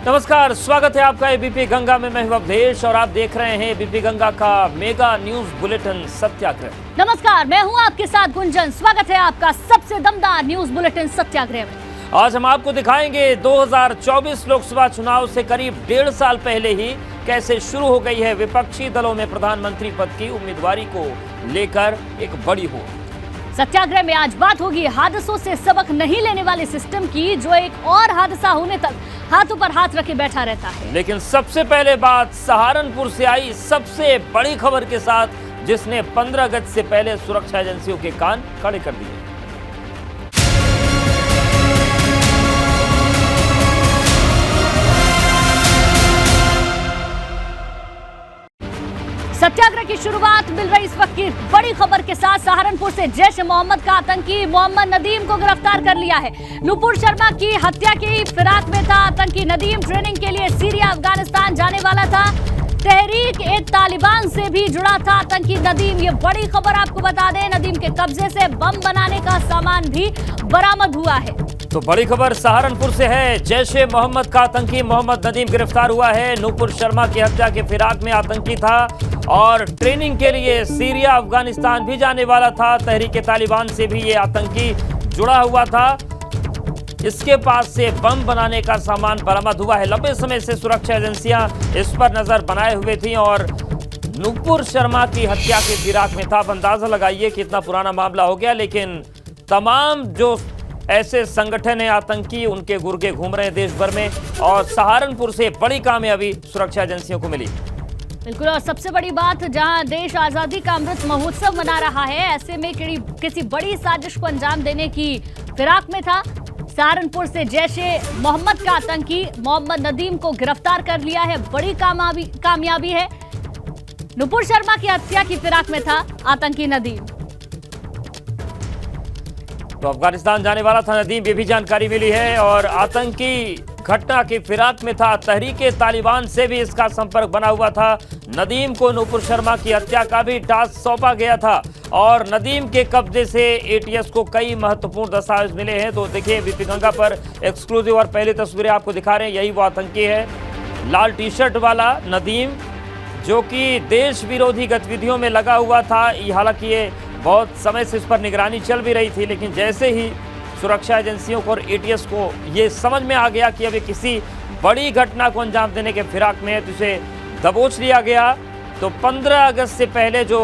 नमस्कार, स्वागत है आपका एबीपी गंगा में। मैं हूं अवधेश और आप देख रहे हैं एबीपी गंगा का मेगा न्यूज बुलेटिन सत्याग्रह। नमस्कार, मैं हूं आपके साथ गुंजन। स्वागत है आपका सबसे दमदार न्यूज बुलेटिन सत्याग्रह में। आज हम आपको दिखाएंगे 2024 लोकसभा चुनाव से करीब 1.5 साल पहले ही कैसे शुरू हो गई है विपक्षी दलों में प्रधानमंत्री पद की उम्मीदवारी को लेकर एक बड़ी होड़। सत्याग्रह में आज बात होगी हादसों से सबक नहीं लेने वाले सिस्टम की, जो एक और हादसा होने तक हाथों पर हाथ रखे बैठा रहता है। लेकिन सबसे पहले बात सहारनपुर से आई सबसे बड़ी खबर के साथ, जिसने 15 अगस्त से पहले सुरक्षा एजेंसियों के कान खड़े कर दिए। सत्याग्रह की शुरुआत मिल रही इस वक्त की बड़ी खबर के साथ। सहारनपुर से जैश ए मोहम्मद का आतंकी मोहम्मद नदीम को गिरफ्तार कर लिया है। नुपुर शर्मा की हत्या की फिराक में था आतंकी नदीम। ट्रेनिंग के लिए सीरिया अफगानिस्तान जाने वाला था। तहरीक ए तालिबान से भी जुड़ा था आतंकी नदीम। ये बड़ी खबर आपको बता दें, नदीम के कब्जे से बम बनाने का सामान भी बरामद हुआ है। तो बड़ी खबर सहारनपुर से है। जैश ए मोहम्मद का आतंकी मोहम्मद नदीम गिरफ्तार हुआ है। नुपुर शर्मा की हत्या के फिराक में आतंकी था और ट्रेनिंग के लिए सीरिया अफगानिस्तान भी जाने वाला था। तहरीक तालिबान से भी ये आतंकी जुड़ा हुआ था। इसके पास से बम बनाने का सामान बरामद हुआ है। लंबे समय से सुरक्षा एजेंसियां इस पर नजर बनाए हुए थी और नुपुर शर्मा की हत्या के फिराक में था। अब अंदाजा लगाइए कितना पुराना मामला हो गया, लेकिन तमाम जो ऐसे संगठन है आतंकी, उनके गुर्गे घूम रहे हैं देश भर में और सहारनपुर से बड़ी कामयाबी सुरक्षा एजेंसियों को मिली। बिल्कुल, और सबसे बड़ी बात, जहां देश आजादी का अमृत महोत्सव मना रहा है, ऐसे में किसी बड़ी साजिश को अंजाम देने की फिराक में था। सहारनपुर से जैश ए मोहम्मद का आतंकी मोहम्मद नदीम को गिरफ्तार कर लिया है। बड़ी कामयाबी है। नुपुर शर्मा की हत्या की फिराक में था आतंकी नदीम। तो अफगानिस्तान जाने वाला था नदीम, ये भी जानकारी मिली है और आतंकी घटना की फिराक में था। तहरीके तालिबान से भी इसका संपर्क बना हुआ था। नदीम को नुपुर शर्मा की हत्या का भी टास्क सौंपा गया था और नदीम के कब्जे से एटीएस को कई महत्वपूर्ण दस्तावेज मिले हैं। तो देखिए एबीपी गंगा पर एक्सक्लूसिव और पहली तस्वीरें आपको दिखा रहे हैं। यही वो आतंकी है, लाल टी शर्ट वाला नदीम, जो कि देश विरोधी गतिविधियों में लगा हुआ था। हालांकि ये बहुत समय से इस पर निगरानी चल भी रही थी, लेकिन जैसे ही सुरक्षा एजेंसियों को और एटीएस को ये समझ में आ गया कि अभी किसी बड़ी घटना को अंजाम देने के फिराक में है, तो इसे दबोच लिया गया। तो 15 अगस्त से पहले जो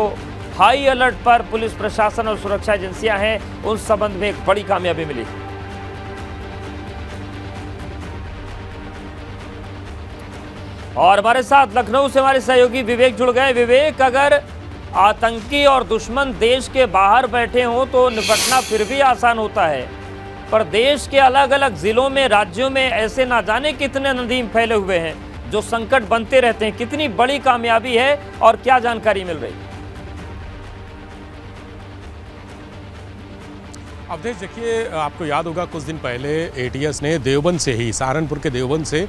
हाई अलर्ट पर पुलिस प्रशासन और सुरक्षा एजेंसियां हैं, उन संबंध में एक बड़ी कामयाबी मिली। और हमारे साथ लखनऊ से हमारे सहयोगी विवेक जुड़ गए। विवेक, अगर आतंकी और दुश्मन देश के बाहर बैठे हों तो निपटना फिर भी आसान होता है, पर देश के अलग अलग जिलों में, राज्यों में ऐसे ना जाने कितने नदीम फैले हुए हैं जो संकट बनते रहते हैं। कितनी बड़ी कामयाबी है और क्या जानकारी मिल रही? अवधेश, देखिए, आपको याद होगा कुछ दिन पहले एटीएस ने देवबंद से ही, सहारनपुर के देवबंद से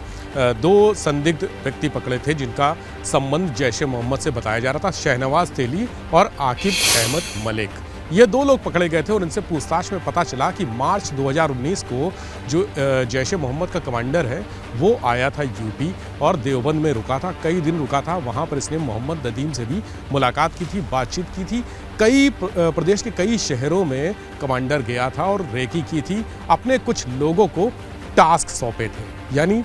2 संदिग्ध व्यक्ति पकड़े थे जिनका संबंध जैश ए मोहम्मद से बताया जा रहा था। शहनवाज तेली और आकिब अहमद मलिक, ये 2 लोग पकड़े गए थे और इनसे पूछताछ में पता चला कि मार्च 2019 को जो जैश ए मोहम्मद का कमांडर है वो आया था यूपी और देवबंद में रुका था, कई दिन रुका था। वहाँ पर इसने मोहम्मद नदीम से भी मुलाकात की थी, बातचीत की थी। कई प्रदेश के कई शहरों में कमांडर गया था और रेकी की थी, अपने कुछ लोगों को टास्क सौंपे थे। यानी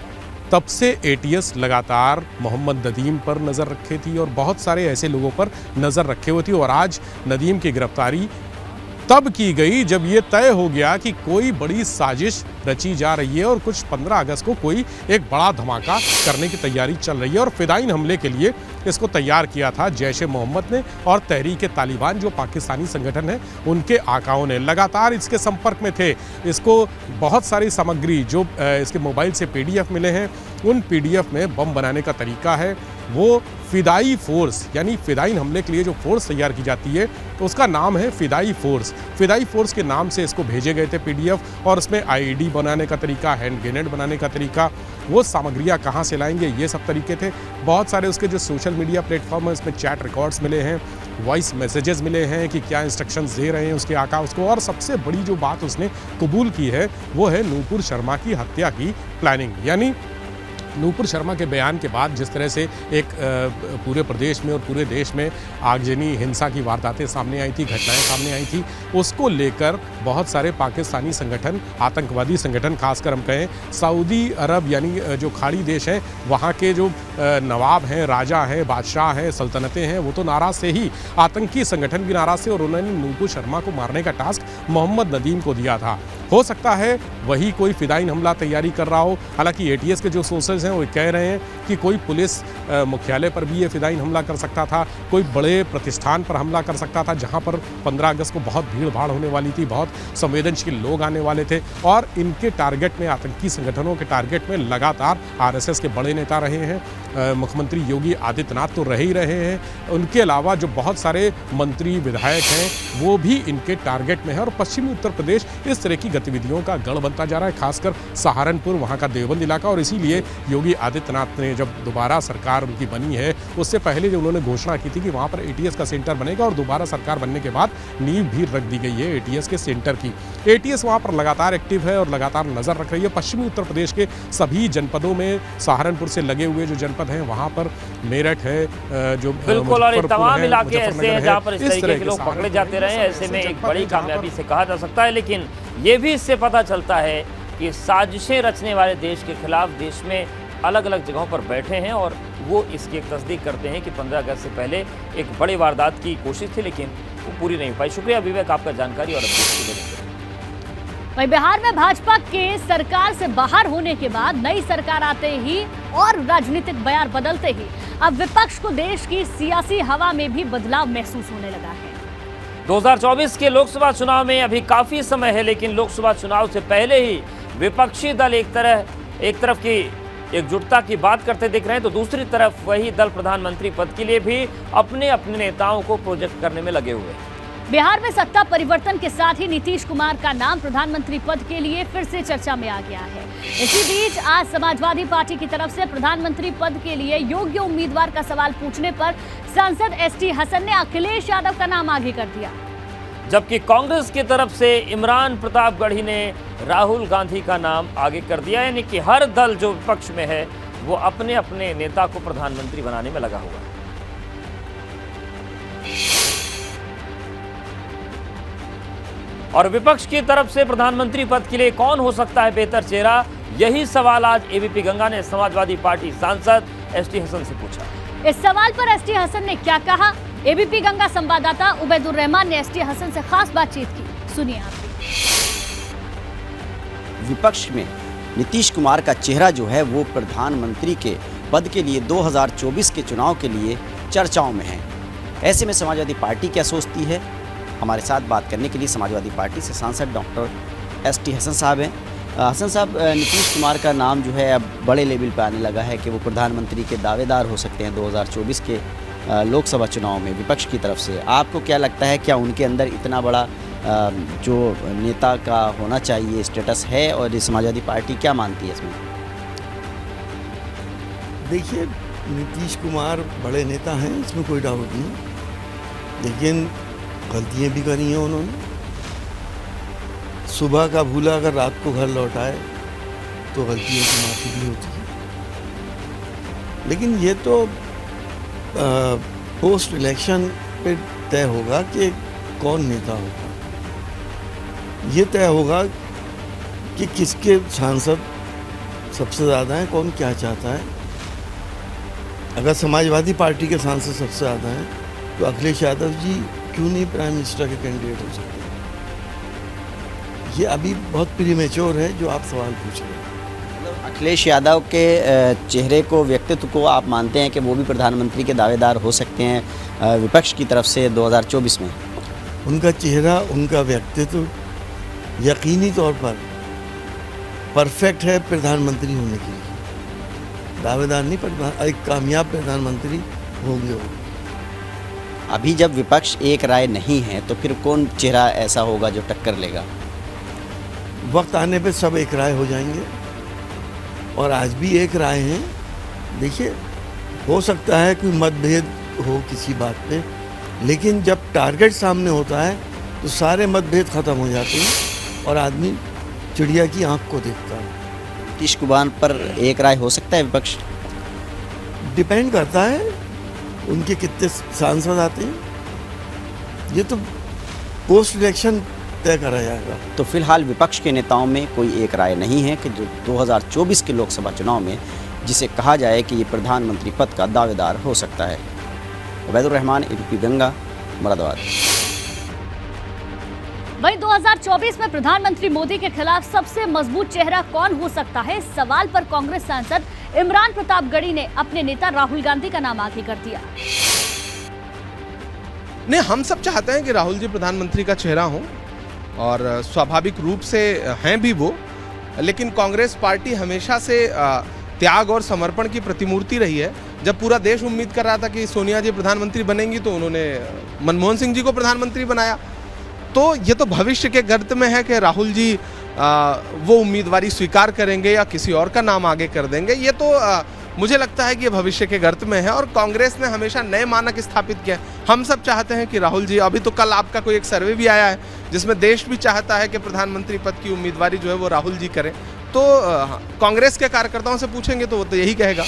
तब से एटीएस लगातार मोहम्मद नदीम पर नज़र रखे थी और बहुत सारे ऐसे लोगों पर नज़र रखे हुए थी। और आज नदीम की गिरफ्तारी तब की गई जब ये तय हो गया कि कोई बड़ी साजिश रची जा रही है और कुछ 15 अगस्त को कोई एक बड़ा धमाका करने की तैयारी चल रही है। और फिदाइन हमले के लिए इसको तैयार किया था जैश ए मोहम्मद ने और तहरीक तालिबान, जो पाकिस्तानी संगठन है, उनके आकाओं ने लगातार इसके संपर्क में थे। इसको बहुत सारी सामग्री जो इसके मोबाइल से पीडीएफ मिले हैं, उन पीडीएफ में बम बनाने का तरीका है। वो फिदाई फोर्स, यानी फिदाइन हमले के लिए जो फोर्स तैयार की जाती है, तो उसका नाम है फिदाई फोर्स। फिदाई फोर्स के नाम से इसको भेजे गए थे पीडीएफ और उसमें आईईडी बनाने का तरीका, हैंड ग्रेनेड बनाने का तरीका, वो सामग्रियाँ कहाँ से लाएंगे, ये सब तरीके थे। बहुत सारे उसके जो सोशल मीडिया प्लेटफॉर्म है, उसमें चैट रिकॉर्ड्स मिले हैं, वॉइस मैसेजेस मिले हैं कि क्या इंस्ट्रक्शंस दे रहे हैं उसके आका उसको। और सबसे बड़ी जो बात उसने कबूल की है वो है नुपुर शर्मा की हत्या की प्लानिंग। यानी नूपुर शर्मा के बयान के बाद जिस तरह से एक पूरे प्रदेश में और पूरे देश में आगजनी हिंसा की वारदातें सामने आई थी, घटनाएं सामने आई थी, उसको लेकर बहुत सारे पाकिस्तानी संगठन, आतंकवादी संगठन, खासकर हम कहें सऊदी अरब यानी जो खाड़ी देश हैं, वहाँ के जो नवाब हैं, राजा हैं, बादशाह हैं, सल्तनतें हैं, वो तो नाराज़ से ही, आतंकी संगठन भी नाराज़ से, और उन्होंने नूपुर शर्मा को मारने का टास्क मोहम्मद नदीम को दिया था। हो सकता है वही कोई फिदाइन हमला तैयारी कर रहा हो। हालांकि एटीएस के जो सोर्सेज हैं वो कह रहे हैं कि कोई पुलिस मुख्यालय पर भी ये फिदाइन हमला कर सकता था, कोई बड़े प्रतिष्ठान पर हमला कर सकता था जहां पर 15 अगस्त को बहुत भीड़ भाड़ होने वाली थी, बहुत संवेदनशील लोग आने वाले थे, और इनके टारगेट में, आतंकी संगठनों के टारगेट में लगातार आरएसएस के बड़े नेता रहे हैं। मुख्यमंत्री योगी आदित्यनाथ तो रहे ही रहे हैं, उनके अलावा जो बहुत सारे मंत्री विधायक हैं वो भी इनके टारगेट में हैं, और पश्चिमी उत्तर प्रदेश इस तरह की गतिविधियों का गढ़ बनता जा रहा है, खासकर सहारनपुर, वहाँ का देवबंद इलाका। और इसीलिए योगी आदित्यनाथ ने जब दोबारा सरकार उनकी बनी है, उससे पहले जो उन्होंने घोषणा की थी कि वहाँ पर एटीएस का सेंटर बनेगा, और दोबारा सरकार बनने के बाद नींव भी रख दी गई है एटीएस के सेंटर की। एटीएस वहाँ पर लगातार एक्टिव है और लगातार नजर रख रही है। पश्चिमी उत्तर प्रदेश के सभी जनपदों में, सहारनपुर से लगे हुए जो जनपद हैं वहाँ पर मेरठ है, जो बिल्कुल, और ये तमाम इलाके ऐसे हैं जहाँ पर इस तरीके के लोग पकड़े जाते रहे हैं। ऐसे में एक बड़ी कामयाबी से कहा जा सकता है, लेकिन ये भी इससे पता चलता है कि साजिशें रचने वाले देश के खिलाफ देश में अलग अलग जगहों पर बैठे हैं, और वो इसकी एक तस्दीक करते हैं कि 15 अगस्त से पहले एक बड़ी वारदात की कोशिश थी, लेकिन वो पूरी नहीं हो पाई। शुक्रिया विवेक आपका जानकारी और अपडेट देने के लिए। वहीं बिहार में भाजपा के सरकार से बाहर होने के बाद नई सरकार आते ही और राजनीतिक बयान बदलते ही अब विपक्ष को देश की सियासी हवा में भी बदलाव महसूस होने लगा है। 2024 के लोकसभा चुनाव में अभी काफी समय है, लेकिन लोकसभा चुनाव से पहले ही विपक्षी दल एक तरफ की एकजुटता की बात करते दिख रहे हैं, तो दूसरी तरफ वही दल प्रधानमंत्री पद के लिए भी अपने अपने नेताओं को प्रोजेक्ट करने में लगे हुए हैं। बिहार में सत्ता परिवर्तन के साथ ही नीतीश कुमार का नाम प्रधानमंत्री पद के लिए फिर से चर्चा में आ गया है। इसी बीच आज समाजवादी पार्टी की तरफ से प्रधानमंत्री पद के लिए योग्य उम्मीदवार का सवाल पूछने पर सांसद एसटी हसन ने अखिलेश यादव का नाम आगे कर दिया, जबकि कांग्रेस की तरफ से इमरान प्रतापगढ़ी ने राहुल गांधी का नाम आगे कर दिया। यानी कि हर दल जो विपक्ष में है वो अपने अपने नेता को प्रधानमंत्री बनाने में लगा हुआ है। और विपक्ष की तरफ से प्रधानमंत्री पद के लिए कौन हो सकता है बेहतर चेहरा, यही सवाल आज एबीपी गंगा ने समाजवादी पार्टी सांसद एसटी हसन से पूछा। इस सवाल पर एसटी हसन ने क्या कहा, एबीपी गंगा संवाददाता उबैदुर रहमान ने एसटी हसन से खास बातचीत की, सुनिए आप भी। विपक्ष में नीतीश कुमार का चेहरा जो है वो प्रधानमंत्री के पद के लिए 2024 के चुनाव के लिए चर्चाओं में है। ऐसे में समाजवादी पार्टी क्या सोचती है, हमारे साथ बात करने के लिए समाजवादी पार्टी से सांसद डॉक्टर एसटी हसन साहब हैं। हसन साहब, नीतीश कुमार का नाम जो है अब बड़े लेवल पर आने लगा है कि वो प्रधानमंत्री के दावेदार हो सकते हैं 2024 के लोकसभा चुनाव में विपक्ष की तरफ से। आपको क्या लगता है, क्या उनके अंदर इतना बड़ा जो नेता का होना चाहिए स्टेटस है, और ये समाजवादी पार्टी क्या मानती है इसमें? देखिए, नीतीश कुमार बड़े नेता हैं, इसमें कोई डाउट नहीं, लेकिन गलतियाँ भी करी हैं उन्होंने। सुबह का भूला अगर रात को घर लौट आए तो गलतियों की माफ़ी भी होती है, लेकिन ये तो पोस्ट इलेक्शन पे तय होगा कि कौन नेता होगा। ये तय होगा कि किसके सांसद सबसे ज़्यादा हैं, कौन क्या चाहता है। अगर समाजवादी पार्टी के सांसद सबसे ज़्यादा हैं तो अखिलेश यादव जी क्यों नहीं प्राइम मिनिस्टर के कैंडिडेट हो सकते। ये अभी बहुत प्रीमेच्योर है जो आप सवाल पूछ रहे हैं। अखिलेश यादव के चेहरे को, व्यक्तित्व को आप मानते हैं कि वो भी प्रधानमंत्री के दावेदार हो सकते हैं विपक्ष की तरफ से 2024 में? उनका चेहरा, उनका व्यक्तित्व यकीनी तौर पर परफेक्ट है प्रधानमंत्री होने के लिए। दावेदार नहीं, पर एक कामयाब प्रधानमंत्री होंगे वो। अभी जब विपक्ष एक राय नहीं है तो फिर कौन चेहरा ऐसा होगा जो टक्कर लेगा? वक्त आने पे सब एक राय हो जाएंगे, और आज भी एक राय हैं। देखिए, हो सकता है कोई मतभेद हो किसी बात पे, लेकिन जब टारगेट सामने होता है तो सारे मतभेद ख़त्म हो जाते हैं और आदमी चिड़िया की आंख को देखता है। नीतीश कुमार पर एक राय हो सकता है विपक्ष? डिपेंड करता है उनके कितने सांसद आते हैं, ये तो पोस्ट इलेक्शन तय करा जाएगा। तो फिलहाल विपक्ष के नेताओं में कोई एक राय नहीं है कि जो 2024 के लोकसभा चुनाव में जिसे कहा जाए कि ये प्रधानमंत्री पद का दावेदार हो सकता है। उबैदुर रहमान, एबीपी गंगा, मुरादाबाद। वहीं 2024 में प्रधानमंत्री मोदी के खिलाफ सबसे मजबूत चेहरा कौन हो सकता है, इस सवाल पर कांग्रेस सांसद इमरान प्रतापगढ़ी ने अपने नेता राहुल गांधी का नाम आगे कर दिया। नहीं, हम सब चाहते हैं कि राहुल जी प्रधानमंत्री का चेहरा हो और स्वाभाविक रूप से हैं भी वो, लेकिन कांग्रेस पार्टी हमेशा से त्याग और समर्पण की प्रतिमूर्ति रही है। जब पूरा देश उम्मीद कर रहा था कि सोनिया जी प्रधानमंत्री बनेंगी तो उन्होंने मनमोहन सिंह जी को प्रधानमंत्री बनाया। तो ये तो भविष्य के गर्त में है कि राहुल जी वो उम्मीदवारी स्वीकार करेंगे या किसी और का नाम आगे कर देंगे। ये तो मुझे लगता है कि ये भविष्य के गर्त में है और कांग्रेस ने हमेशा नए मानक स्थापित किया है। हम सब चाहते हैं कि राहुल जी, अभी तो कल आपका कोई एक सर्वे भी आया है जिसमें देश भी चाहता है कि प्रधानमंत्री पद की उम्मीदवारी जो है वो राहुल जी करें। तो कांग्रेस के कार्यकर्ताओं से पूछेंगे तो वो तो यही कहेगा।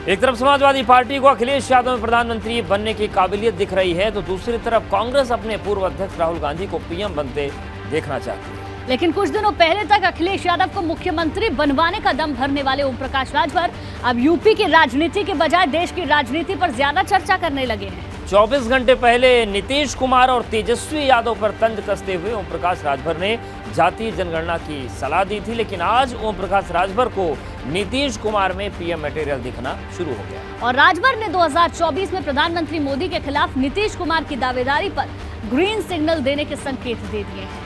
एक तरफ समाजवादी पार्टी को अखिलेश यादव में प्रधानमंत्री बनने की काबिलियत दिख रही है, तो दूसरी तरफ कांग्रेस अपने पूर्व अध्यक्ष राहुल गांधी को पीएम बनते देखना चाहती है। लेकिन कुछ दिनों पहले तक अखिलेश यादव को मुख्यमंत्री बनवाने का दम भरने वाले ओम प्रकाश राजभर अब यूपी की राजनीति के बजाय देश की राजनीति पर ज्यादा चर्चा करने लगे हैं। 24 घंटे पहले नीतीश कुमार और तेजस्वी यादव पर तंज कसते हुए ओम प्रकाश राजभर ने जातीय जनगणना की सलाह दी थी, लेकिन आज ओम प्रकाश राजभर को नीतीश कुमार में पीएम मटेरियल दिखना शुरू हो गया और राजभर ने 2024 में प्रधानमंत्री मोदी के खिलाफ नीतीश कुमार की दावेदारी पर ग्रीन सिग्नल देने के संकेत दे दिए हैं।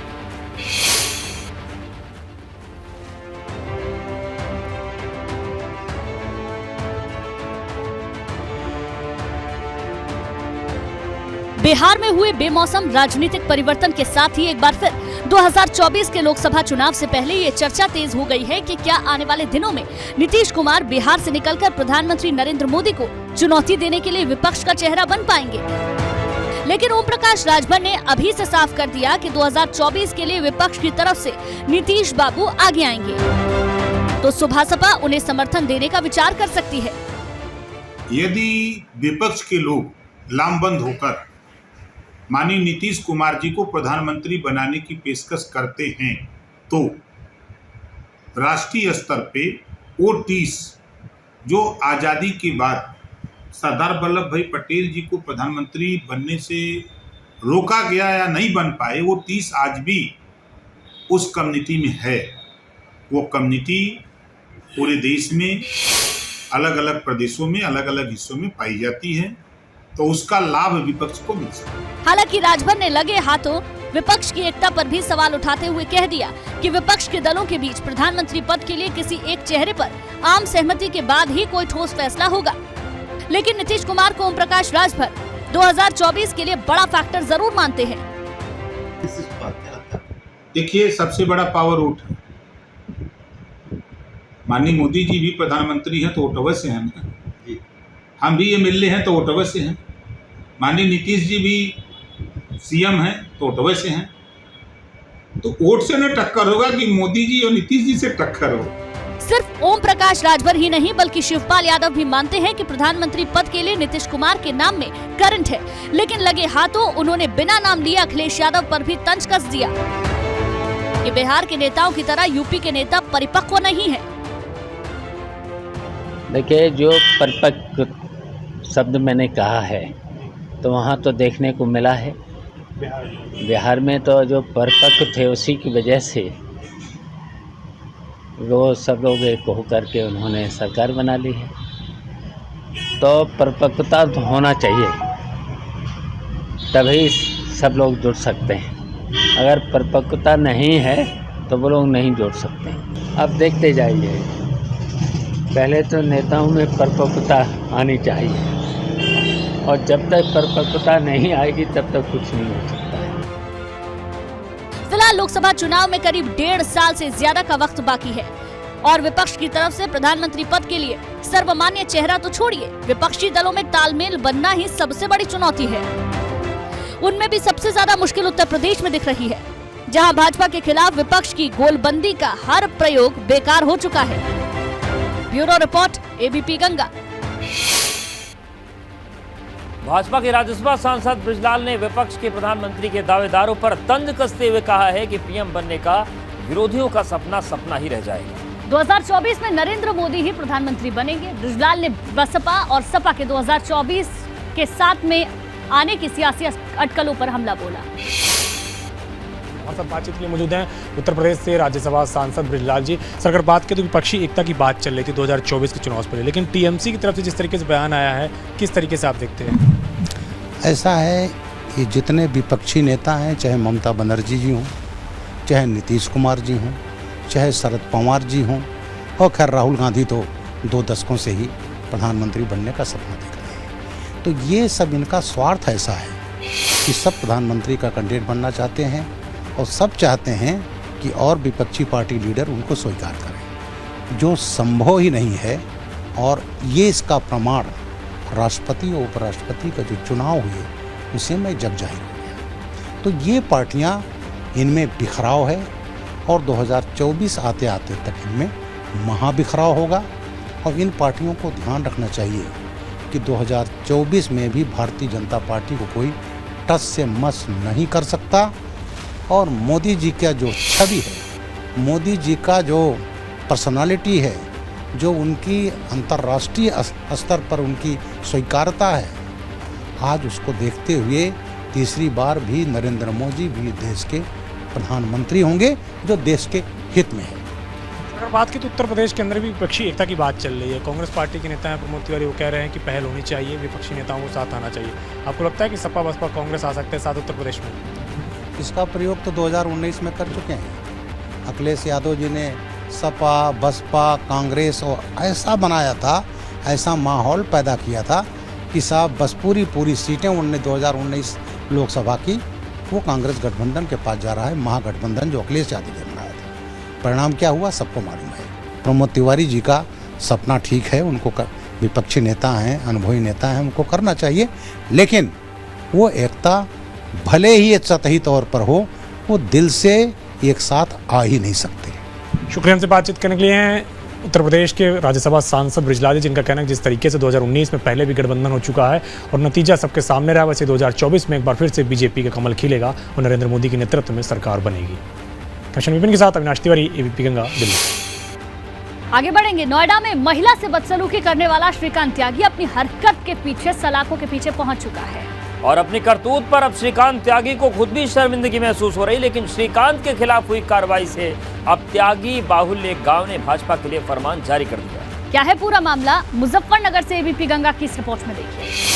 बिहार में हुए बेमौसम राजनीतिक परिवर्तन के साथ ही एक बार फिर 2024 के लोकसभा चुनाव से पहले ये चर्चा तेज हो गई है कि क्या आने वाले दिनों में नीतीश कुमार बिहार से निकलकर प्रधानमंत्री नरेंद्र मोदी को चुनौती देने के लिए विपक्ष का चेहरा बन पाएंगे। लेकिन ओम प्रकाश राजभर ने अभी से साफ कर दिया कि 2024 के लिए विपक्ष की तरफ से नीतीश बाबू आगे आएंगे, तो सुभासपा उन्हें समर्थन देने का विचार कर सकती है। यदि विपक्ष के लोग लामबंद होकर माननीय नीतीश कुमार जी को प्रधानमंत्री बनाने की पेशकश करते हैं तो राष्ट्रीय स्तर पे वो 30 जो आज़ादी के बाद सरदार वल्लभ भाई पटेल जी को प्रधानमंत्री बनने से रोका गया या नहीं बन पाए, वो 30 आज भी उस कम्युनिटी में है। वो कम्युनिटी पूरे देश में अलग अलग प्रदेशों में अलग अलग हिस्सों में पाई जाती है, तो उसका लाभ विपक्ष को मिल सकता है। हालांकि राजभर ने लगे हाथों विपक्ष की एकता पर भी सवाल उठाते हुए कह दिया कि विपक्ष के दलों के बीच प्रधानमंत्री पद के लिए किसी एक चेहरे पर आम सहमति के बाद ही कोई ठोस फैसला होगा। लेकिन नीतीश कुमार को ओम प्रकाश राजभर 2024 के लिए बड़ा फैक्टर जरूर मानते हैं। देखिए, सबसे बड़ा पावर वोट है। माननीय मोदी जी भी प्रधानमंत्री हैं तो वोट अवश्य हैं, हम भी एमएलए हैं तो वोट अवश्य हैं। माननीय नीतीश जी भी सीएम हैं तो वोट अवश्य हैं। तो वोट से न टक्कर होगा कि मोदी जी और नीतीश जी से टक्कर हो। सिर्फ ओम प्रकाश राजभर ही नहीं बल्कि शिवपाल यादव भी मानते हैं कि प्रधानमंत्री पद के लिए नीतीश कुमार के नाम में करंट है, लेकिन लगे हाथों उन्होंने बिना नाम लिए अखिलेश यादव पर भी तंज कस दिया कि बिहार के नेताओं की तरह यूपी के नेता परिपक्व नहीं है। देखिए, जो परिपक्व शब्द मैंने कहा है तो वहाँ तो देखने को मिला है। बिहार में तो जो परिपक्व थे उसी की वजह से वो सब लोग एक होकर के उन्होंने सरकार बना ली है। तो परिपक्वता तो होना चाहिए, तभी सब लोग जुड़ सकते हैं। अगर परिपक्वता नहीं है तो वो लोग नहीं जुड़ सकते। अब देखते जाइए, पहले तो नेताओं में परिपक्वता आनी चाहिए और जब तक परिपक्वता नहीं आएगी तब तक कुछ नहीं हो सकता है। फिलहाल लोकसभा चुनाव में करीब 1.5 साल से ज्यादा का वक्त बाकी है और विपक्ष की तरफ से प्रधानमंत्री पद के लिए सर्वमान्य चेहरा तो छोड़िए, विपक्षी दलों में तालमेल बनना ही सबसे बड़ी चुनौती है। उनमें भी सबसे ज्यादा मुश्किल उत्तर प्रदेश में दिख रही है। जहां भाजपा के खिलाफ विपक्ष की गोलबंदी का हर प्रयोग बेकार हो चुका है। Bureau report, ABP Ganga. Bhajpa के राज्यसभा सांसद बृजलाल ने विपक्ष के प्रधानमंत्री के दावेदारों पर तंज कसते हुए कहा है कि पीएम बनने का विरोधियों का सपना सपना ही रह जाएगा। 2024 में नरेंद्र मोदी ही प्रधानमंत्री बनेंगे। बृजलाल ने बसपा और सपा के 2024 के साथ में आने की सियासी अटकलों पर हमला बोला। और सब बातचीत के लिए मौजूद हैं उत्तर प्रदेश से राज्यसभा सांसद बृजलाल जी। सर, अगर बात करें तो विपक्षी एकता की बात चल रही थी 2024 के चुनाव से पहले, लेकिन टीएमसी की तरफ से जिस तरीके से बयान आया है, किस तरीके से आप देखते हैं? ऐसा है कि जितने विपक्षी नेता हैं, चाहे ममता बनर्जी जी हों, चाहे नीतीश कुमार जी हों, चाहे शरद पवार जी हों, और खैर राहुल गांधी तो 2 दशकों से ही प्रधानमंत्री बनने का सपना देख रहे हैं, तो ये सब इनका स्वार्थ ऐसा है कि सब प्रधानमंत्री का कैंडिडेट बनना चाहते हैं और सब चाहते हैं कि और विपक्षी पार्टी लीडर उनको स्वीकार करें, जो संभव ही नहीं है। और ये इसका प्रमाण राष्ट्रपति और उपराष्ट्रपति का जो चुनाव हुए उसे में जग जाहिर हो गया। तो ये पार्टियां, इनमें बिखराव है और 2024 आते आते तक इनमें महाबिखराव होगा। और इन पार्टियों को ध्यान रखना चाहिए कि 2024 में भी भारतीय जनता पार्टी को कोई टस से मस नहीं कर सकता। और मोदी जी का जो छवि है, मोदी जी का जो पर्सनालिटी है, जो उनकी अंतर्राष्ट्रीय स्तर पर उनकी स्वीकारता है, आज उसको देखते हुए तीसरी बार भी नरेंद्र मोदी भी देश के प्रधानमंत्री होंगे, जो देश के हित में है। अगर बात की तो उत्तर प्रदेश के अंदर भी विपक्षी एकता की बात चल रही है। कांग्रेस पार्टी के नेता हैं प्रमोद तिवारी, वो कह रहे हैं कि पहल होनी चाहिए, विपक्षी नेताओं को साथ आना चाहिए। आपको लगता है कि सपा बसपा कांग्रेस आ सकते हैं साथ उत्तर प्रदेश में? इसका प्रयोग तो 2019 में कर चुके हैं। अखिलेश यादव जी ने सपा बसपा कांग्रेस और ऐसा बनाया था, ऐसा माहौल पैदा किया था कि साहब बस पूरी सीटें उन्होंने 2019 लोकसभा की वो कांग्रेस गठबंधन के पास जा रहा है, महागठबंधन जो अखिलेश यादव ने बनाया था। परिणाम क्या हुआ सबको मालूम है। प्रमोद तिवारी जी का सपना ठीक है, उनको विपक्षी नेता हैं, अनुभवी नेता हैं, उनको करना चाहिए, लेकिन वो एकता भले ही सतही तौर पर हो, वो दिल से एक साथ आ ही नहीं सकते। शुक्रिया हमसे बातचीत करने के लिए हैं उत्तर प्रदेश के राज्यसभा सांसद बृजलाल जी, जिनका कहना है जिस तरीके से 2019 में पहले भी गठबंधन हो चुका है और नतीजा सबके सामने रहा, वैसे 2024 में एक बार फिर से बीजेपी का कमल खिलेगा और नरेंद्र मोदी के नेतृत्व में सरकार बनेगी। कैप्टन विपिन के साथ अविनाश तिवारी, एबीपी गंगा, दिल्ली। आगे बढ़ेंगे। नोएडा में महिला से बदसलूकी करने वाला श्रीकांत त्यागी अपनी हरकत के पीछे सलाखों के पीछे पहुंच चुका है और अपनी करतूत पर अब श्रीकांत त्यागी को खुद भी शर्मिंदगी महसूस हो रही। लेकिन श्रीकांत के खिलाफ हुई कार्रवाई से अब त्यागी बाहुल्य गांव ने भाजपा के लिए फरमान जारी कर दिया। क्या है पूरा मामला, मुजफ्फरनगर से एबीपी गंगा की इस रिपोर्ट में देखिए।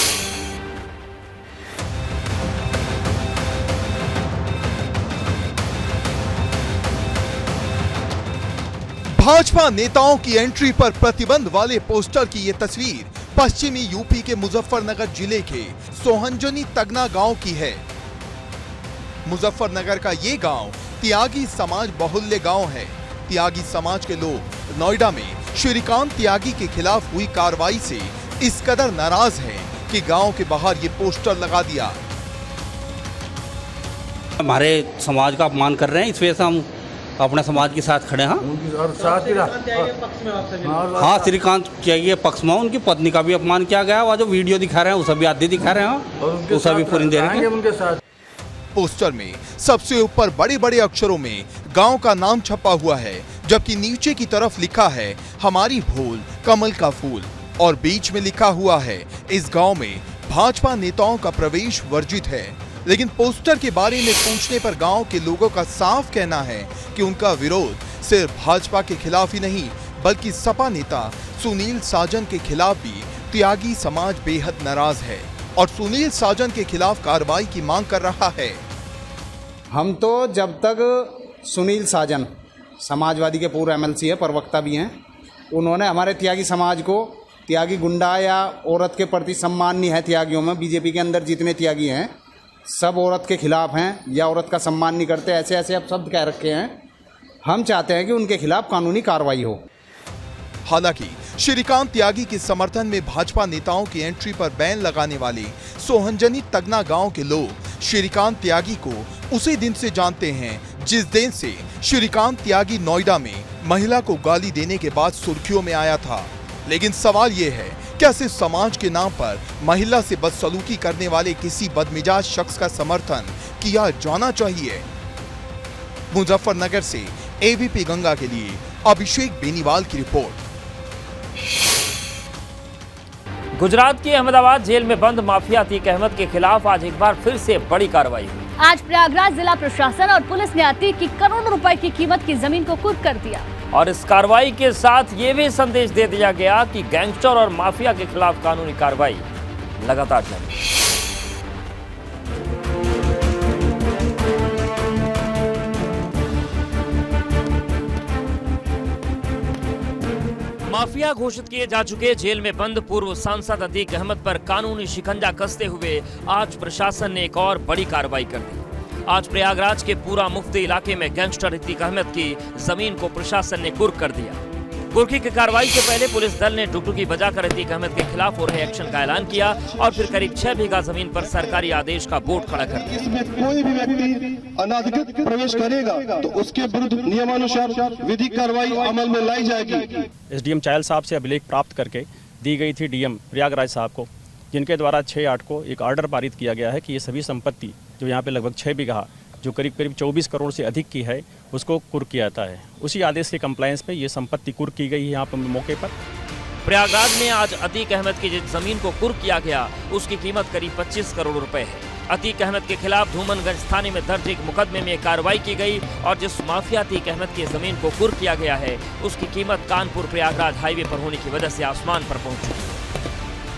भाजपा नेताओं की एंट्री पर प्रतिबंध वाले पोस्टर की ये तस्वीर पश्चिमी यूपी के मुजफ्फरनगर जिले के सोहंजनी तगना गांव की है। मुजफ्फरनगर का ये गांव त्यागी समाज बहुल्य गांव है। त्यागी समाज के लोग नोएडा में श्रीकांत त्यागी के खिलाफ हुई कार्रवाई से इस कदर नाराज हैं कि गांव के बाहर ये पोस्टर लगा दिया। हमारे समाज का अपमान कर रहे हैं, इस वजह से हम अपने समाज के साथ खड़े हैं। हाँ, श्रीकांत चाहिए पक्ष में, उनकी पत्नी का भी अपमान किया गया। वह जो वीडियो दिखा रहे हैं वो सभी आदि दिखा रहे हैं, वो सभी पूरी दे रहे हैं। पोस्टर में सबसे ऊपर बड़े बड़े अक्षरों में गांव का नाम छपा हुआ है, जबकि नीचे की तरफ लिखा है हमारी भूल कमल का फूल, और बीच में लिखा हुआ है इस गांव में भाजपा नेताओं का प्रवेश वर्जित है। लेकिन पोस्टर के बारे में पूछने पर गांव के लोगों का साफ कहना है कि उनका विरोध सिर्फ भाजपा के खिलाफ ही नहीं, बल्कि सपा नेता सुनील साजन के खिलाफ भी त्यागी समाज बेहद नाराज है और सुनील साजन के खिलाफ कार्रवाई की मांग कर रहा है। हम तो जब तक सुनील साजन समाजवादी के पूर्व एमएलसी है, प्रवक्ता भी हैं, उन्होंने हमारे त्यागी समाज को त्यागी गुंडा या औरत के प्रति सम्मान नहीं है। त्यागियों में बीजेपी के अंदर जितने त्यागी हैं सब औरत के खिलाफ हैं या औरत का सम्मान नहीं करते, ऐसे ऐसे अब शब्द कह रखे हैं। हम चाहते हैं कि उनके खिलाफ कानूनी कार्रवाई हो। हालांकि श्रीकांत त्यागी के समर्थन में भाजपा नेताओं की एंट्री पर बैन लगाने वाले सोहंजनी तगना गांव के लोग श्रीकांत त्यागी को उसी दिन से जानते हैं जिस दिन से श्रीकांत त्यागी नोएडा में महिला को गाली देने के बाद सुर्खियों में आया था। लेकिन सवाल ये है, क्या सिर्फ समाज के नाम पर महिला से बदसलूकी करने वाले किसी बदमिजाज शख्स का समर्थन किया जाना चाहिए? मुजफ्फरनगर से एबीपी गंगा के लिए अभिषेक बेनीवाल की रिपोर्ट। गुजरात की अहमदाबाद जेल में बंद माफिया अतीक अहमद के खिलाफ आज एक बार फिर से बड़ी कार्रवाई हुई। आज प्रयागराज जिला प्रशासन और पुलिस ने अतीक की करोड़ों रुपए की कीमत की जमीन को कुर्क कर दिया। और इस कार्रवाई के साथ ये भी संदेश दे दिया गया कि गैंगस्टर और माफिया के खिलाफ कानूनी कार्रवाई लगातार जारी। माफिया घोषित किए जा चुके जेल में बंद पूर्व सांसद अतीक अहमद पर कानूनी शिकंजा कसते हुए आज प्रशासन ने एक और बड़ी कार्रवाई कर दी। आज प्रयागराज के पूरा मुफ्ती इलाके में गैंगस्टर अतीक अहमद की जमीन को प्रशासन ने कुर्क कर दिया। कुर्की की कार्रवाई से पहले पुलिस दल ने डुगडुगी बजाकर अतीक अहमद के खिलाफ हो रहे एक्शन का ऐलान किया और फिर करीब 6 बीघा जमीन पर सरकारी आदेश का बोर्ड खड़ा कर दिया। इसमें कोई भी व्यक्ति अनाधिकृत प्रवेश करेगा तो उसके विरुद्ध नियमानुसार विधिक कार्रवाई अमल में लाई जाएगी। एसडीएम चायल साहब से अभिलेख प्राप्त करके दी गई थी डीएम प्रयागराज साहब को, जिनके द्वारा 6/8 को एक ऑर्डर पारित किया गया है कि ये सभी संपत्ति जो यहाँ पे लगभग 6 बीघा जो करीब 24 करोड़ से अधिक की है उसको कुर्क किया जाता है। उसी आदेश के कंप्लायंस पे ये संपत्ति कुर्क की गई है यहाँ पर मौके पर। प्रयागराज में आज अतीक अहमद की जिस जमीन को कुर्क किया गया उसकी कीमत करीब 25 करोड़ रुपए है। अतीक अहमद के खिलाफ धूमनगंज थाने में दर्ज एक मुकदमे में कार्रवाई की गई और जिस माफिया अतीक अहमद की जमीन को कुर्क किया गया है उसकी कीमत कानपुर प्रयागराज हाईवे पर होने की वजह से आसमान पर पहुंच चुकी है।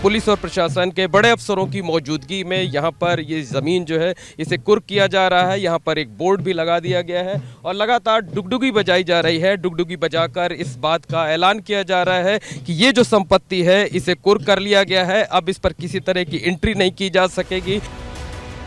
पुलिस और प्रशासन के बड़े अफसरों की मौजूदगी में यहाँ पर ये ज़मीन जो है इसे कुर्क किया जा रहा है। यहाँ पर एक बोर्ड भी लगा दिया गया है और लगातार डुगडुगी बजाई जा रही है। डुगडुगी बजाकर इस बात का ऐलान किया जा रहा है कि ये जो संपत्ति है इसे कुर्क कर लिया गया है, अब इस पर किसी तरह की एंट्री नहीं की जा सकेगी।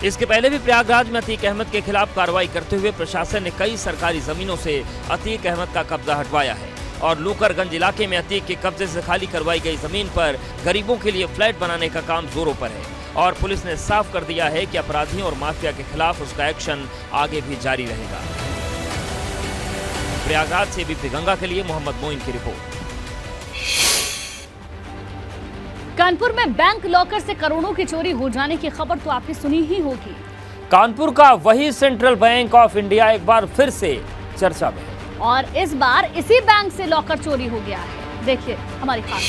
इसके पहले भी प्रयागराज में अतीक अहमद के खिलाफ कार्रवाई करते हुए प्रशासन ने कई सरकारी जमीनों से अतीक अहमद का कब्जा हटवाया है और लूकरगंज इलाके में अतीक के कब्जे से खाली करवाई गई जमीन पर गरीबों के लिए फ्लैट बनाने का काम जोरों पर है और पुलिस ने साफ कर दिया है कि अपराधियों और माफिया के खिलाफ उसका एक्शन आगे भी जारी रहेगा। प्रयागराज से एबीपी गंगा के लिए मोहम्मद मोइन की रिपोर्ट। कानपुर में बैंक लॉकर से करोड़ों की चोरी हो जाने की खबर तो आपने सुनी ही होगी। कानपुर का वही सेंट्रल बैंक ऑफ इंडिया एक बार फिर से चर्चा में है और इस बार इसी बैंक से लॉकर चोरी हो गया है। देखिए हमारी खास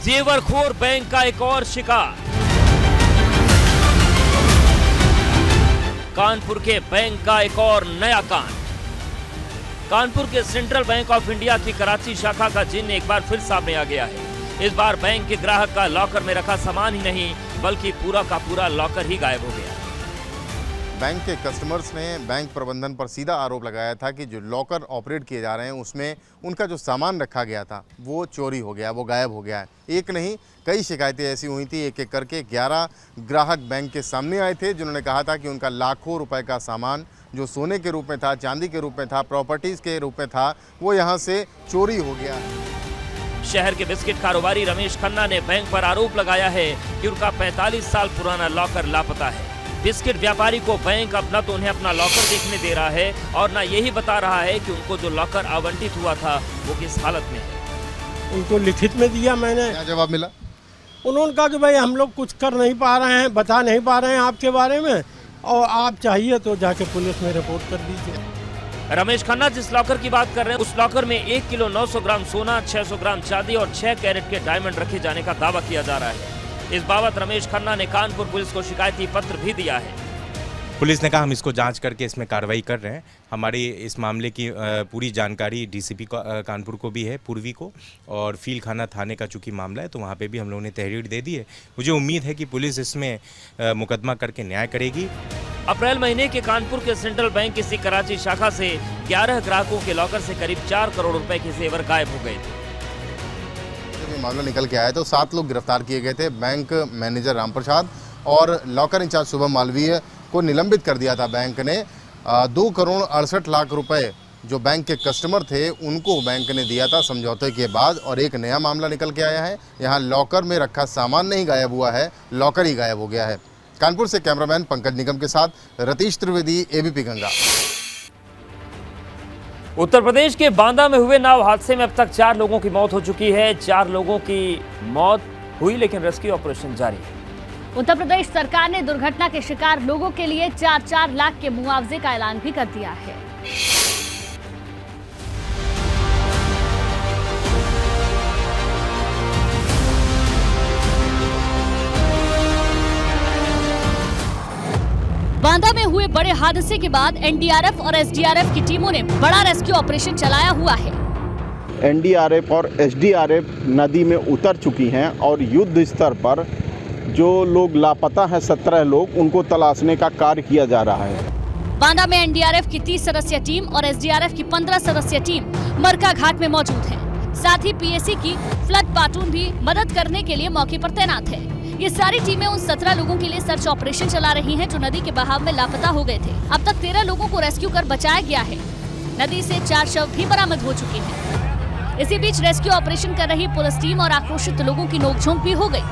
जेवरखोर बैंक का एक और शिकार। कानपुर के बैंक का एक और नया कांड। कानपुर के सेंट्रल बैंक ऑफ इंडिया की कराची शाखा का जिन्न एक बार फिर सामने आ गया है। इस बार बैंक के ग्राहक का लॉकर में रखा सामान ही नहीं बल्कि पूरा का पूरा लॉकर ही गायब हो गया। बैंक के कस्टमर्स ने बैंक प्रबंधन पर सीधा आरोप लगाया था कि जो लॉकर ऑपरेट किए जा रहे हैं उसमें उनका जो सामान रखा गया था वो चोरी हो गया, वो गायब हो गया है। एक नहीं कई शिकायतें ऐसी हुई थी, एक एक करके 11 ग्राहक बैंक के सामने आए थे जिन्होंने कहा था कि उनका लाखों रुपए का सामान जो सोने के रूप में था, चांदी के रूप में था, प्रॉपर्टीज़ के रूप में था, वो यहाँ से चोरी हो गया है। शहर के बिस्किट कारोबारी रमेश खन्ना ने बैंक पर आरोप लगाया है कि उनका 45 साल पुराना लॉकर लापता है। बिस्किट व्यापारी को बैंक अब न तो उन्हें अपना लॉकर देखने दे रहा है और न यही बता रहा है कि उनको जो लॉकर आवंटित हुआ था वो किस हालत में है। उनको लिखित में दिया मैंने। क्या जवाब मिला? उन्होंने कहा कि भाई हम लोग कुछ कर नहीं पा रहे हैं, बता नहीं पा रहे हैं आपके बारे में और आप चाहिए तो जाके पुलिस में रिपोर्ट कर दीजिए। रमेश खन्ना जिस लॉकर की बात कर रहे हैं उस लॉकर में 1 किलो 900 ग्राम सोना, 600 ग्राम चांदी और 6 कैरेट के डायमंड रखे जाने का दावा किया जा रहा है। इस बाबत रमेश खन्ना ने कानपुर पुलिस को शिकायती पत्र भी दिया है। पुलिस ने कहा हम इसको जांच करके इसमें कार्रवाई कर रहे हैं। हमारी इस मामले की पूरी जानकारी डीसीपी कानपुर को भी है, पूर्वी को, और फील खाना थाने का चूंकि मामला है तो वहाँ पे भी हम लोगों ने तहरीर दे दी है। मुझे उम्मीद है कि पुलिस इसमें मुकदमा करके न्याय करेगी। अप्रैल महीने के कानपुर के सेंट्रल बैंक की कराची शाखा से 11 ग्राहकों के लॉकर से करीब 4 करोड़ रुपए के जेवर गायब हो गए थे। मामला निकल के आया तो 7 लोग गिरफ्तार किए गए थे। बैंक मैनेजर रामप्रसाद और लॉकर इंचार्ज शुभम मालवीय को निलंबित कर दिया था बैंक ने। 2 करोड़ 68 लाख रुपए जो बैंक के कस्टमर थे उनको बैंक ने दिया था समझौते के बाद। और एक नया मामला निकल के आया है, यहाँ लॉकर में रखा सामान नहीं गायब हुआ है, लॉकर ही गायब हो गया है। कानपुर से कैमरामैन पंकज निगम के साथ रतीश त्रिवेदी, एबीपी गंगा। उत्तर प्रदेश के बांदा में हुए नाव हादसे में अब तक 4 लोगों की मौत हो चुकी है। 4 लोगों की मौत हुई, लेकिन रेस्क्यू ऑपरेशन जारी है। उत्तर प्रदेश सरकार ने दुर्घटना के शिकार लोगों के लिए 4-4 लाख के मुआवजे का ऐलान भी कर दिया है। बांदा में हुए बड़े हादसे के बाद एनडीआरएफ और एसडीआरएफ की टीमों ने बड़ा रेस्क्यू ऑपरेशन चलाया हुआ है। एनडीआरएफ और एसडीआरएफ नदी में उतर चुकी हैं और युद्ध स्तर पर जो लोग लापता हैं 17 लोग, उनको तलाशने का कार्य किया जा रहा है। बांदा में एनडीआरएफ की 30 सदस्यीय टीम और एसडीआरएफ की 15 सदस्यीय टीम मरका घाट में मौजूद है। साथ ही पीएसी की फ्लड प्लाटून भी मदद करने के लिए मौके पर तैनात है। ये सारी टीमें उन 17 लोगों के लिए सर्च ऑपरेशन चला रही हैं जो नदी के बहाव में लापता हो गए थे। अब तक 13 लोगों को रेस्क्यू कर बचाया गया है। नदी से 4 शव भी बरामद हो चुके हैं। इसी बीच रेस्क्यू ऑपरेशन कर रही पुलिस टीम और आक्रोशित लोगों की नोकझोंक भी हो गई।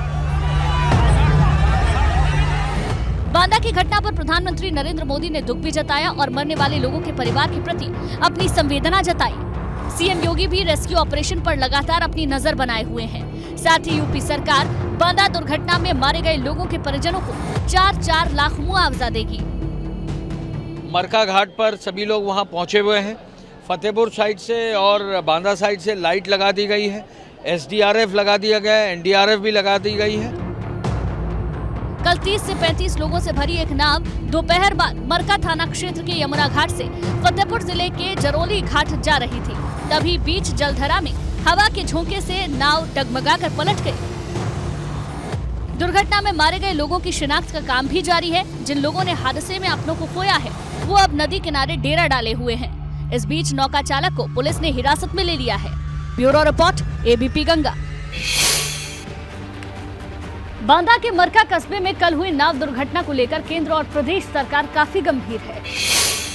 बांदा की घटना पर प्रधानमंत्री नरेंद्र मोदी ने दुख भी जताया और मरने वाले लोगों के परिवार के प्रति अपनी संवेदना जताई। सीएम योगी भी रेस्क्यू ऑपरेशन पर लगातार अपनी नजर बनाए हुए हैं। साथ ही यूपी सरकार बांदा दुर्घटना में मारे गए लोगों के परिजनों को 4-4 लाख मुआवजा देगी। मरका घाट पर सभी लोग वहां पहुंचे हुए हैं। फतेहपुर साइड से और बांदा साइड से लाइट लगा दी गई है, एसडीआरएफ लगा दिया गया है, एनडीआरएफ भी लगा दी गई है। कल 30 से 35 लोगों से भरी एक नाव दोपहर बाद मरका थाना क्षेत्र के यमुना घाट से फतेहपुर जिले के जरोली घाट जा रही थी। तभी बीच जलधरा में हवा के झोंके से नाव डगमगाकर पलट गई। दुर्घटना में मारे गए लोगों की शिनाख्त का काम भी जारी है। जिन लोगों ने हादसे में अपनों को खोया है वो अब नदी किनारे डेरा डाले हुए हैं। इस बीच नौका चालक को पुलिस ने हिरासत में ले लिया है। Bureau report, ABP Ganga. Banda के मरका कस्बे में कल हुई नाव दुर्घटना को लेकर केंद्र और प्रदेश सरकार काफी गंभीर है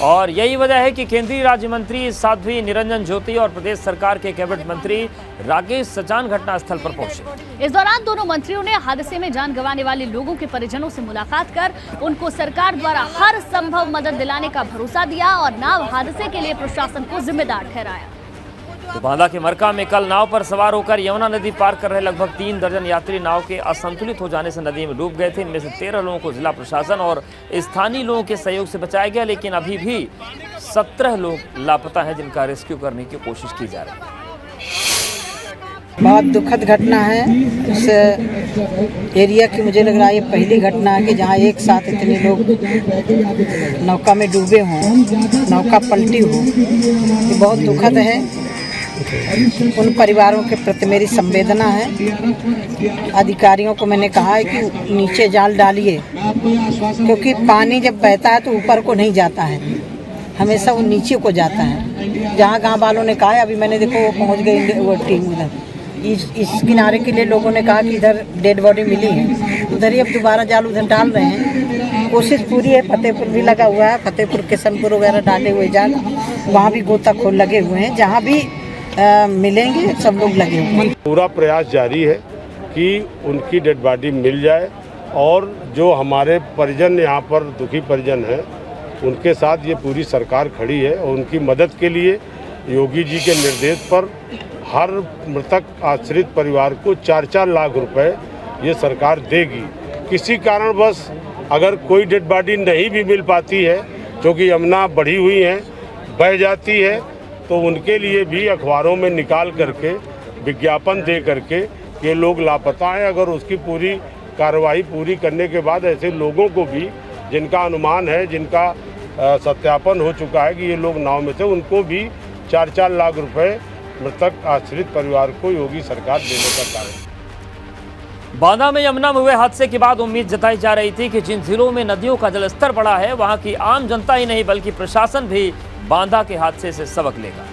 और यही वजह है कि केंद्रीय राज्य मंत्री साध्वी निरंजन ज्योति और प्रदेश सरकार के कैबिनेट मंत्री राकेश सचान घटनास्थल पर पहुंचे। इस दौरान दोनों मंत्रियों ने हादसे में जान गंवाने वाले लोगों के परिजनों से मुलाकात कर उनको सरकार द्वारा हर संभव मदद दिलाने का भरोसा दिया और नाव हादसे के लिए प्रशासन को जिम्मेदार ठहराया। तो बांदा के मरका में कल नाव पर सवार होकर यमुना नदी पार कर रहे लगभग 3 दर्जन यात्री नाव के असंतुलित हो जाने से नदी में डूब गए थे। इनमें से 13 लोगों को जिला प्रशासन और स्थानीय लोगों के सहयोग से बचाया गया, लेकिन अभी भी 17 लोग लापता हैं जिनका रेस्क्यू करने की कोशिश की जा रही है। बहुत दुखद घटना है। इस एरिया की मुझे लग रहा है ये पहली घटना है कि जहाँ एक साथ इतने लोग नौका में डूबे हों, नौका पलटी हो। ये बहुत दुखद है। उन परिवारों के प्रति मेरी संवेदना है। अधिकारियों को मैंने कहा है कि नीचे जाल डालिए, क्योंकि पानी जब बहता है तो ऊपर को नहीं जाता है, हमेशा वो नीचे को जाता है। जहाँ गांव वालों ने कहा है, अभी मैंने देखो वो पहुँच गई वो टीम उधर। इस किनारे के लिए लोगों ने कहा कि इधर डेड बॉडी मिली है, उधर ही अब दोबारा जाल उधर डाल रहे हैं। कोशिश पूरी है। फतेहपुर भी लगा हुआ है, फतेहपुर किशनपुर वगैरह डाले हुए जाल, वहाँ भी गोताखोर लगे हुए हैं। जहाँ भी मिलेंगे सब लोग लगे हुए। पूरा प्रयास जारी है कि उनकी डेड बॉडी मिल जाए और जो हमारे परिजन यहाँ पर दुखी परिजन हैं उनके साथ ये पूरी सरकार खड़ी है और उनकी मदद के लिए योगी जी के निर्देश पर हर मृतक आश्रित परिवार को 4-4 लाख रुपए ये सरकार देगी। किसी कारणवश अगर कोई डेड बॉडी नहीं भी मिल पाती है, क्योंकि यमुना बढ़ी हुई है, बह जाती है, तो उनके लिए भी अखबारों में निकाल करके विज्ञापन दे करके ये लोग लापता हैं। अगर उसकी पूरी कार्रवाई पूरी करने के बाद ऐसे लोगों को भी जिनका अनुमान है, जिनका सत्यापन हो चुका है कि ये लोग नाव में थे, उनको भी 4-4 लाख रुपए मृतक आश्रित परिवार को योगी सरकार देने का कार्य। बांदा में यमुना में हुए हादसे के बाद उम्मीद जताई जा रही थी कि जिन जिलों में नदियों का जलस्तर बढ़ा है वहां की आम जनता ही नहीं बल्कि प्रशासन भी बांदा के हादसे से सबक लेगा।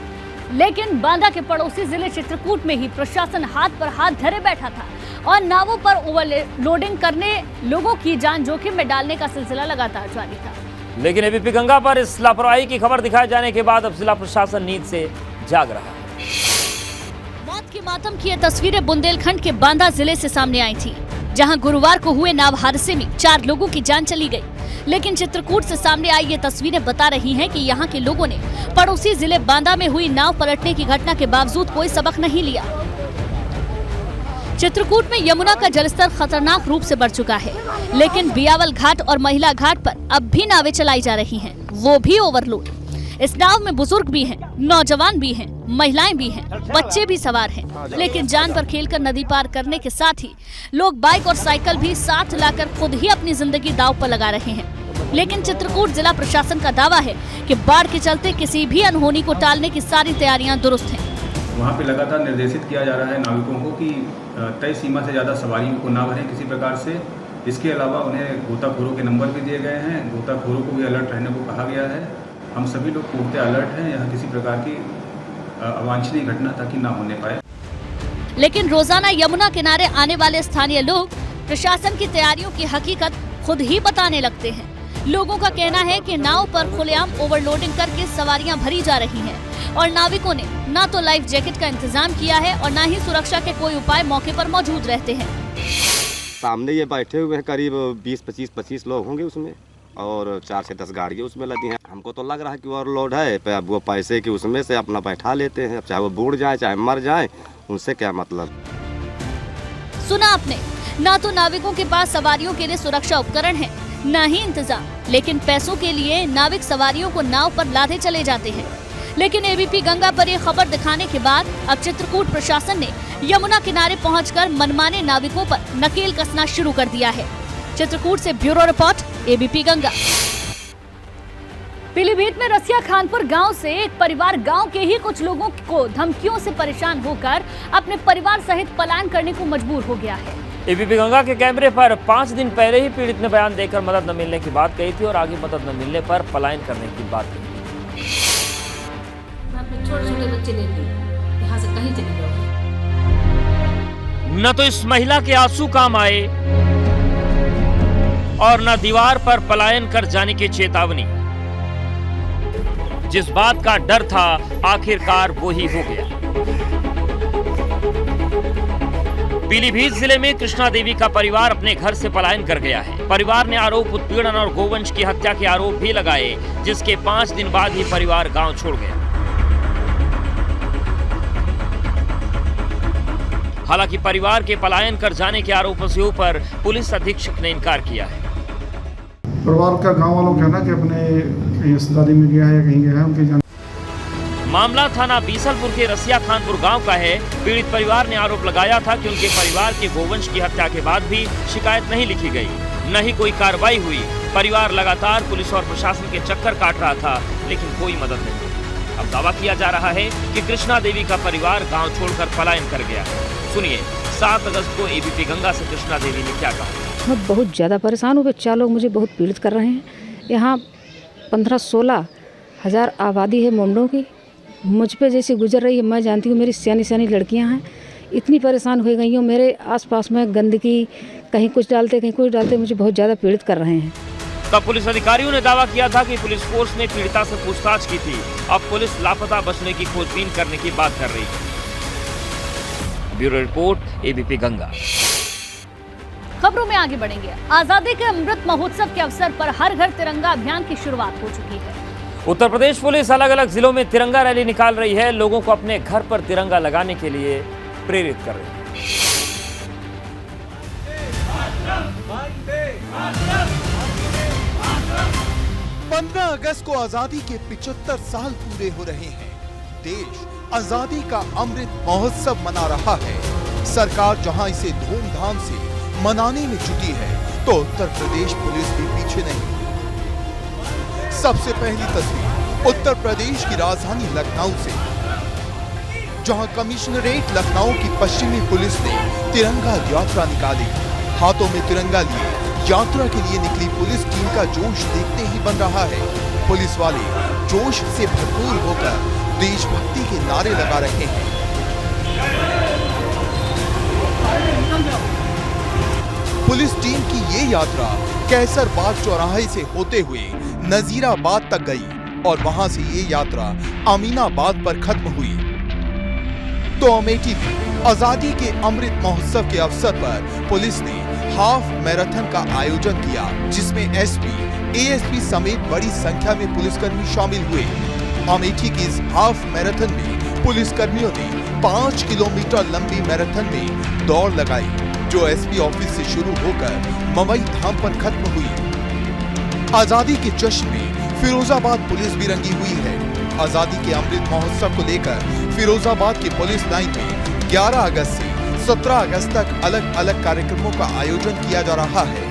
लेकिन बांदा के पड़ोसी जिले चित्रकूट में ही प्रशासन हाथ पर हाथ धरे बैठा था और नावों पर ओवरलोडिंग करने लोगों की जान जोखिम में डालने का सिलसिला लगातार जारी था। लेकिन एबीपी गंगा पर इस लापरवाही की खबर दिखाए जाने के बाद अब जिला प्रशासन नींद से जाग रहा है। मौत के मातम की ये तस्वीरें बुंदेलखंड के बांदा जिले से सामने आई थी, जहां गुरुवार को हुए नाव हादसे में 4 लोगों की जान चली गई। लेकिन चित्रकूट से सामने आई ये तस्वीरें बता रही हैं कि यहाँ के लोगों ने पड़ोसी जिले बांदा में हुई नाव पलटने की घटना के बावजूद कोई सबक नहीं लिया। चित्रकूट में यमुना का जलस्तर खतरनाक रूप से बढ़ चुका है, लेकिन बियावल घाट और महिला घाट पर अब भी नावें चलाई जा रही हैं, वो भी ओवरलोड। इस नाव में बुजुर्ग भी हैं, नौजवान भी हैं, महिलाएं भी हैं, बच्चे भी सवार हैं, लेकिन जान पर खेलकर नदी पार करने के साथ ही लोग बाइक और साइकिल भी साथ लाकर खुद ही अपनी जिंदगी दांव पर लगा रहे हैं। लेकिन चित्रकूट जिला प्रशासन का दावा है कि बाढ़ के चलते किसी भी अनहोनी को टालने की सारी तैयारियां दुरुस्त हैं। वहाँ पे लगातार निर्देशित किया जा रहा है नाविकों को कि तय सीमा से ज़्यादा सवारियों को ना भरें किसी प्रकार से। इसके अलावा उन्हें गोताखोरों के नंबर भी दिए गए हैं, गोताखोरों को भी अलर्ट रहने को कहा गया है। हम सभी लोग पूर्णतः अलर्ट हैं, यहाँ किसी प्रकार की अवांछनीय घटना ताकि ना होने पाए। लेकिन रोजाना यमुना किनारे आने वाले स्थानीय लोग प्रशासन की तैयारियों की हकीकत खुद ही बताने लगते हैं। लोगों का कहना है कि नाव पर खुलेआम ओवरलोडिंग करके सवारियां भरी जा रही हैं और नाविकों ने ना तो लाइफ जैकेट का इंतजाम किया है और ना ही सुरक्षा के कोई उपाय मौके पर मौजूद रहते हैं। सामने ये बैठे हुए हैं, करीब 20-25 लोग होंगे उसमें, और 4 से 10 गाड़ियाँ उसमें लगी हैं। हमको तो लग रहा है कि ओवरलोड है, अब वो पैसे की उसमें से अपना बैठा लेते हैं, चाहे वो बूढ़ जाए चाहे मर जाए, उनसे क्या मतलब। सुना आपने, ना तो नाविकों के पास सवारियों के लिए सुरक्षा उपकरण है, ना ही इंतजाम, लेकिन पैसों के लिए नाविक सवारियों को नाव पर लादे चले जाते हैं। लेकिन एबीपी गंगा पर यह खबर दिखाने के बाद अब चित्रकूट प्रशासन ने यमुना किनारे पहुंचकर मनमाने नाविकों पर नकेल कसना शुरू कर दिया है। चित्रकूट से bureau report, ABP Ganga. Pilibhit में रसिया खानपुर गांव से एक परिवार गांव के ही कुछ लोगों को धमकियों से परेशान होकर अपने परिवार सहित पलायन करने को मजबूर हो गया है। एबीपी गंगा के कैमरे पर 5 दिन पहले ही पीड़ित ने बयान देकर मदद न मिलने की बात कही थी और आगे मदद न मिलने पर पलायन करने की बात कही। छोटे-छोटे बच्चे लेके यहाँ से कहीं चले जाओ। न तो इस महिला के आंसू काम आए और न दीवार पर पलायन कर जाने की चेतावनी। जिस बात का डर था आखिरकार वो ही हो गया। पीलीभीत जिले में कृष्णा देवी का परिवार अपने घर से पलायन कर गया है। परिवार ने आरोप उत्पीड़न और गोवंश की हत्या के आरोप भी लगाए, जिसके 5 दिन बाद ही परिवार गांव छोड़ गया। हालांकि परिवार के पलायन कर जाने के आरोपों से ऊपर पुलिस अधीक्षक ने इनकार किया है। परिवार का गांव वालों का कहना कि अपने रिश्तेदारी में गया है या कहीं गया है, उनकी जान। मामला थाना बीसलपुर के रसिया खानपुर गांव का है। पीड़ित परिवार ने आरोप लगाया था कि उनके परिवार के गोवंश की हत्या के बाद भी शिकायत नहीं लिखी गई, न ही कोई कार्रवाई हुई। परिवार लगातार पुलिस और प्रशासन के चक्कर काट रहा था, लेकिन कोई मदद नहीं। अब दावा किया जा रहा है कि कृष्णा देवी का परिवार गाँव छोड़कर पलायन कर गया। सुनिए 7 अगस्त को एबीपी गंगा से कृष्णा देवी ने क्या कहा। मैं बहुत ज़्यादा परेशान हूँ। 4 लोग मुझे बहुत पीड़ित कर रहे हैं। यहाँ 15-16 हज़ार आबादी है मोमडों की, मुझ पे जैसी गुजर रही है। मैं जानती हूँ मेरी सियानी लड़कियाँ हैं, इतनी परेशान हो गई हूँ। मेरे आसपास में गंदगी, कहीं कुछ डालते कहीं कुछ डालते, मुझे बहुत ज़्यादा पीड़ित कर रहे हैं। तब पुलिस अधिकारियों ने दावा किया था कि पुलिस फोर्स ने पीड़िता से पूछताछ की थी। अब पुलिस लापता बचने की खोजबीन करने की बात कर रही है। Bureau report, ABP Ganga. खबरों में आगे बढ़ेंगे। आजादी के अमृत महोत्सव के अवसर पर हर घर तिरंगा अभियान की शुरुआत हो चुकी है। उत्तर प्रदेश पुलिस अलग अलग जिलों में तिरंगा रैली निकाल रही है, लोगों को अपने घर पर तिरंगा लगाने के लिए प्रेरित कर रही है। 15 अगस्त को आजादी के 75 साल पूरे हो रहे हैं। देश आजादी का अमृत महोत्सव मना रहा है। सरकार जहां इसे धूमधाम से मनाने में जुटी है, तो उत्तर प्रदेश पुलिस भी पीछे नहीं। सबसे पहली तस्वीर उत्तर प्रदेश की राजधानी लखनऊ से, जहां कमिश्नरेट लखनऊ की पश्चिमी पुलिस ने तिरंगा यात्रा निकाली। हाथों में तिरंगा लिए यात्रा के लिए निकली पुलिस टीम का जोश देखते ही बन रहा है। पुलिस वाले जोश से भरपूर होकर देशभक्ति के नारे लगा रहे हैं। पुलिस टीम की ये यात्रा कैसरबाग चौराहे से होते हुए नजीराबाद तक गई और वहां से ये यात्रा अमीनाबाद पर खत्म हुई। तो अमेठी में आजादी के अमृत महोत्सव के अवसर पर पुलिस ने हाफ मैराथन का आयोजन किया, जिसमें एसपी, एएसपी समेत बड़ी संख्या में पुलिसकर्मी शामिल हुए। अमेठी की इस हाफ मैराथन में पुलिसकर्मियों ने 5 किलोमीटर लंबी मैराथन में दौड़ लगाई, जो एसपी ऑफिस से शुरू होकर मवई धाम पर खत्म हुई। आजादी के जश्न में फिरोजाबाद पुलिस भी रंगी हुई है। आजादी के अमृत महोत्सव को लेकर फिरोजाबाद की पुलिस लाइन में 11 अगस्त से 17 अगस्त तक अलग अलग कार्यक्रमों का आयोजन किया जा रहा है,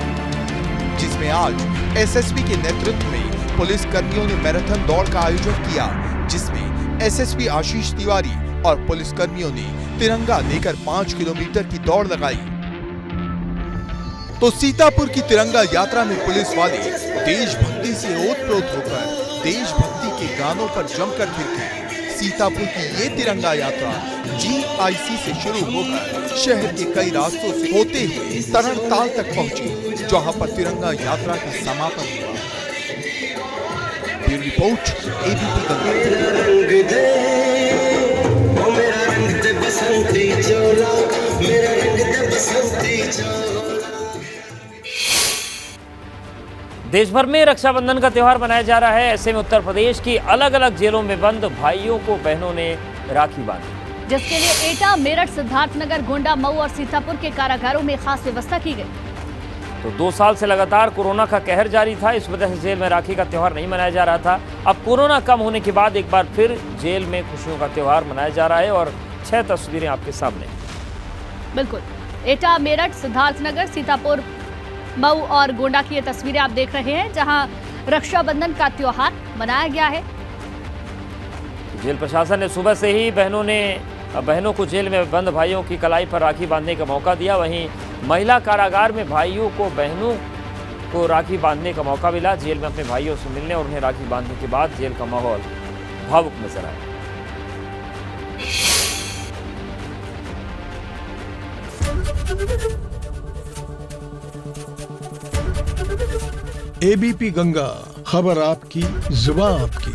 जिसमें आज एसएसपी के नेतृत्व में पुलिस कर्मियों ने मैराथन दौड़ का आयोजन किया, जिसमें एसएसपी आशीष तिवारी और पुलिस कर्मियों ने तिरंगा लेकर 5 किलोमीटर की दौड़ लगाई। तो सीतापुर की तिरंगा यात्रा में पुलिस वाले देशभक्ति से ओतप्रोत होकर देशभक्ति के गानों पर जमकर थिरके। सीतापुर की ये तिरंगा यात्रा जीआईसी से शुरू होकर शहर के कई रास्तों से होते हुए तरणताल तक पहुंची, जहां पर तिरंगा यात्रा का समापन हुआ। ब्यूरो रिपोर्ट, एबीपी देश भर में रक्षाबंधन का त्योहार मनाया जा रहा है। ऐसे में उत्तर प्रदेश की अलग अलग जेलों में बंद भाइयों को बहनों ने राखी बांधी, जिसके लिए एटा, मेरठ, सिद्धार्थनगर, गोंडा, मऊ और सीतापुर के कारागारों में खास व्यवस्था की गई। तो 2 साल से लगातार कोरोना का कहर जारी था, इस वजह से जेल में राखी का त्योहार नहीं मनाया जा रहा था। अब कोरोना कम होने के बाद एक बार फिर जेल में खुशियों का त्योहार मनाया जा रहा है और 6 तस्वीरें आपके सामने। बिल्कुल, एटा, मेरठ, सिद्धार्थनगर, सीतापुर, मऊ और गोंडा की ये तस्वीरें आप देख रहे हैं, जहां रक्षाबंधन का त्योहार मनाया गया है। जेल प्रशासन ने सुबह से ही बहनों को जेल में बंद भाइयों की कलाई पर राखी बांधने का मौका दिया। वहीं महिला कारागार में भाइयों को बहनों को राखी बांधने का मौका मिला। जेल में अपने भाइयों से मिलने और उन्हें राखी बांधने के बाद जेल का माहौल भावुक नजर आया। एबीपी गंगा, खबर आपकी, जुबान आपकी।